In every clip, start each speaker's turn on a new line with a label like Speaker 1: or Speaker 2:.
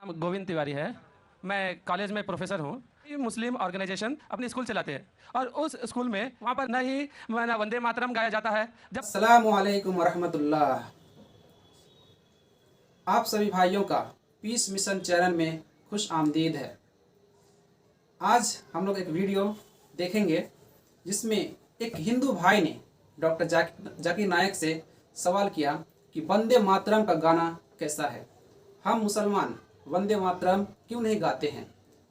Speaker 1: नाम गोविंद तिवारी है। मैं कॉलेज में प्रोफेसर हूँ। ये मुस्लिम ऑर्गेनाइजेशन अपनी स्कूल चलाते हैं और उस स्कूल में वहाँ पर न ही वंदे मातरम गाया जाता है। जब
Speaker 2: अस्सलामु अलैकुम वरहमतुल्लाह। आप सभी भाइयों का पीस मिशन चैनल में खुश आमदीद है। आज हम लोग एक वीडियो देखेंगे जिसमें एक हिंदू भाई ने डॉक्टर जाकिर नायक से सवाल किया कि वंदे मातरम का गाना कैसा है, हम मुसलमान वंदे मातरम क्यों नहीं गाते हैं।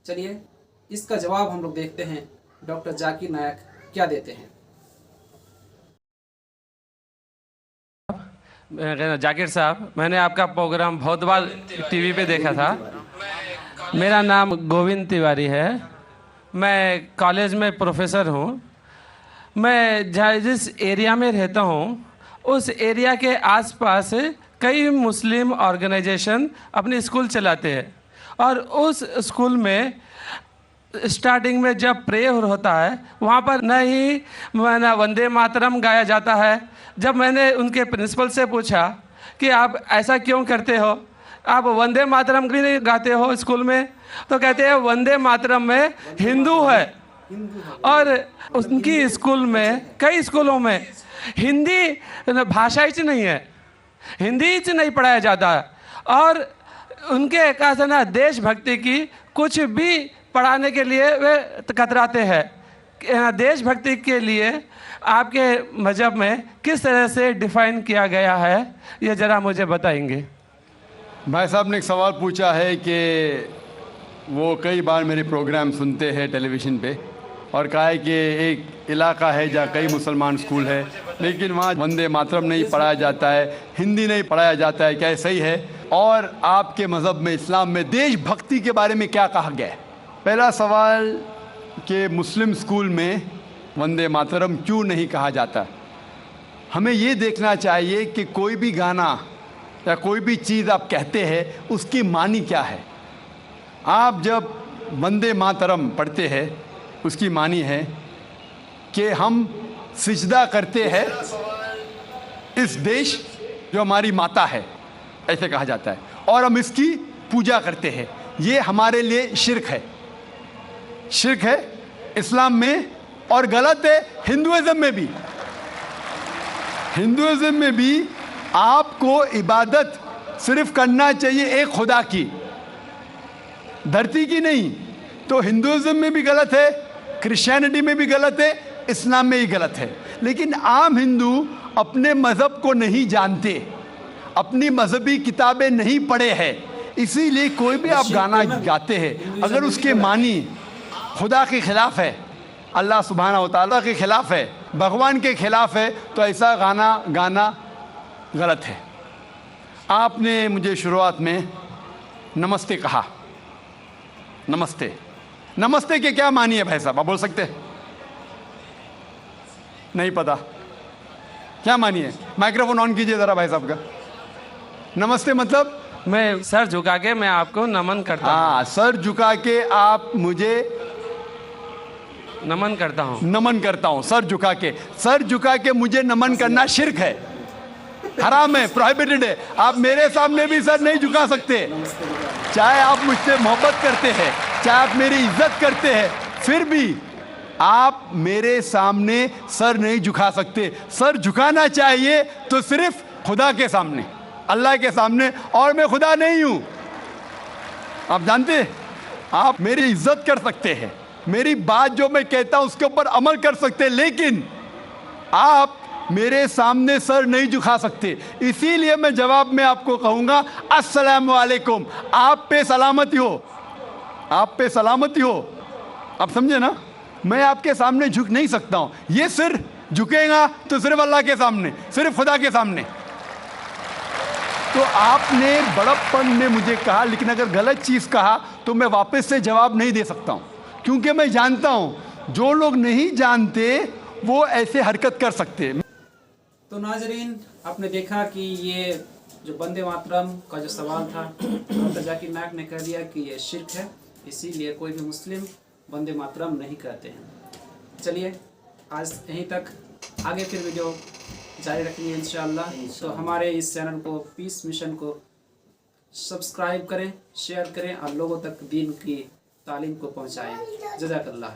Speaker 2: चलिए इसका जवाब हम लोग देखते हैं डॉक्टर जाकिर नायक क्या देते हैं।
Speaker 1: जाकिर साहब, मैंने आपका प्रोग्राम बहुत बार टीवी पे देखा था। मेरा नाम गोविंद तिवारी है। मैं कॉलेज में प्रोफेसर हूँ। मैं जिस एरिया में रहता हूँ उस एरिया के आसपास कई मुस्लिम ऑर्गेनाइजेशन अपनी स्कूल चलाते हैं और उस स्कूल में स्टार्टिंग में जब प्रेयर होता है वहाँ पर न ही वंदे मातरम गाया जाता है। जब मैंने उनके प्रिंसिपल से पूछा कि आप ऐसा क्यों करते हो, आप वंदे मातरम भी नहीं गाते हो स्कूल में, तो कहते हैं वंदे मातरम में हिंदू है और उनकी स्कूल में कई स्कूलों में हिंदी भाषा ही नहीं है, हिंदी ही नहीं पढ़ाया जाता और उनके कहा ना देशभक्ति की कुछ भी पढ़ाने के लिए वे कतराते हैं। देशभक्ति के लिए आपके मजहब में किस तरह से डिफाइन किया गया है, ये ज़रा मुझे बताएंगे।
Speaker 3: भाई साहब ने एक सवाल पूछा है कि वो कई बार मेरे प्रोग्राम सुनते हैं टेलीविज़न पे और कहा है कि एक इलाका है जहाँ कई मुसलमान स्कूल है लेकिन वहाँ वंदे मातरम नहीं पढ़ाया जाता है, हिंदी नहीं पढ़ाया जाता है, क्या सही है? और आपके मज़हब में, इस्लाम में देशभक्ति के बारे में क्या कहा गया है? पहला सवाल कि मुस्लिम स्कूल में वंदे मातरम क्यों नहीं कहा जाता। हमें ये देखना चाहिए कि कोई भी गाना या कोई भी चीज़ आप कहते हैं उसकी मानी क्या है। आप जब वंदे मातरम पढ़ते हैं उसकी मानी है कि हम सिजदा करते हैं इस देश जो हमारी माता है, ऐसे कहा जाता है, और हम इसकी पूजा करते हैं। ये हमारे लिए शिर्क है, शिर्क है इस्लाम में और गलत है हिंदुइज्म में भी। हिंदुइज्म में भी आपको इबादत सिर्फ करना चाहिए एक खुदा की, धरती की नहीं। तो हिंदुइज्म में भी गलत है, क्रिश्चियनिटी में भी गलत है, इस्लाम में ही गलत है। लेकिन आम हिंदू अपने मज़हब को नहीं जानते, अपनी मजहबी किताबें नहीं पढ़े हैं, इसीलिए कोई भी आप गाना गाते हैं अगर उसके मानी खुदा के ख़िलाफ़ है, अल्लाह सुब्हानहू व तआला के ख़िलाफ़ है, भगवान के ख़िलाफ़ है, तो ऐसा गाना गाना गलत है। आपने मुझे शुरुआत में नमस्ते कहा। नमस्ते, नमस्ते के क्या मानी है भाई साहब, आप बोल सकते हैं? नहीं पता क्या मानी है? माइक्रोफोन ऑन कीजिए ज़रा भाई साहब का। नमस्ते मतलब
Speaker 1: मैं सर झुका के मैं आपको नमन करता हूँ।
Speaker 3: हाँ, सर झुका के आप मुझे
Speaker 1: नमन करता हूँ।
Speaker 3: नमन करता हूँ, सर झुका के। सर झुका के मुझे नमन करना शिर्क है, हराम है, प्रोहिबिटेड है। आप मेरे सामने भी सर नहीं झुका सकते, चाहे आप मुझसे मोहब्बत करते हैं, चाहे आप मेरी इज्जत करते हैं, फिर भी आप मेरे सामने सर नहीं झुका सकते। सर झुकाना चाहिए तो सिर्फ खुदा के सामने, अल्लाह के सामने, और मैं खुदा नहीं हूँ। आप जानते हैं, आप मेरी इज्जत कर सकते हैं, मेरी बात जो मैं कहता हूँ उसके ऊपर अमल कर सकते हैं, लेकिन आप मेरे सामने सर नहीं झुका सकते। इसीलिए मैं जवाब में आपको कहूँगा अस्सलामु अलैकुम, आप पे सलामती हो, आप पे सलामती हो। आप समझे ना? मैं आपके सामने झुक नहीं सकता हूँ। ये सिर झुकेगा तो सिर्फ अल्लाह के सामने, सिर्फ खुदा के सामने। तो आपने बड़प्पन में मुझे कहा, लेकिन अगर गलत चीज़ कहा तो मैं वापस से जवाब नहीं दे सकता हूँ, क्योंकि मैं जानता हूँ जो लोग नहीं जानते वो ऐसे हरकत कर सकते।
Speaker 2: तो नाजरीन, आपने देखा कि ये जो वंदे मातरम का जो सवाल था, डॉक्टर जाकिर नायक ने कह दिया कि ये शिर्क है, इसीलिए कोई भी मुस्लिम वंदे मातरम नहीं कहते हैं। चलिए आज यहीं तक, आगे फिर वीडियो जारी रखेंगे इंशाअल्लाह। तो हमारे इस चैनल को, पीस मिशन को सब्सक्राइब करें, शेयर करें और लोगों तक दीन की तालीम को पहुंचाएं। जज़ाकल्लाह।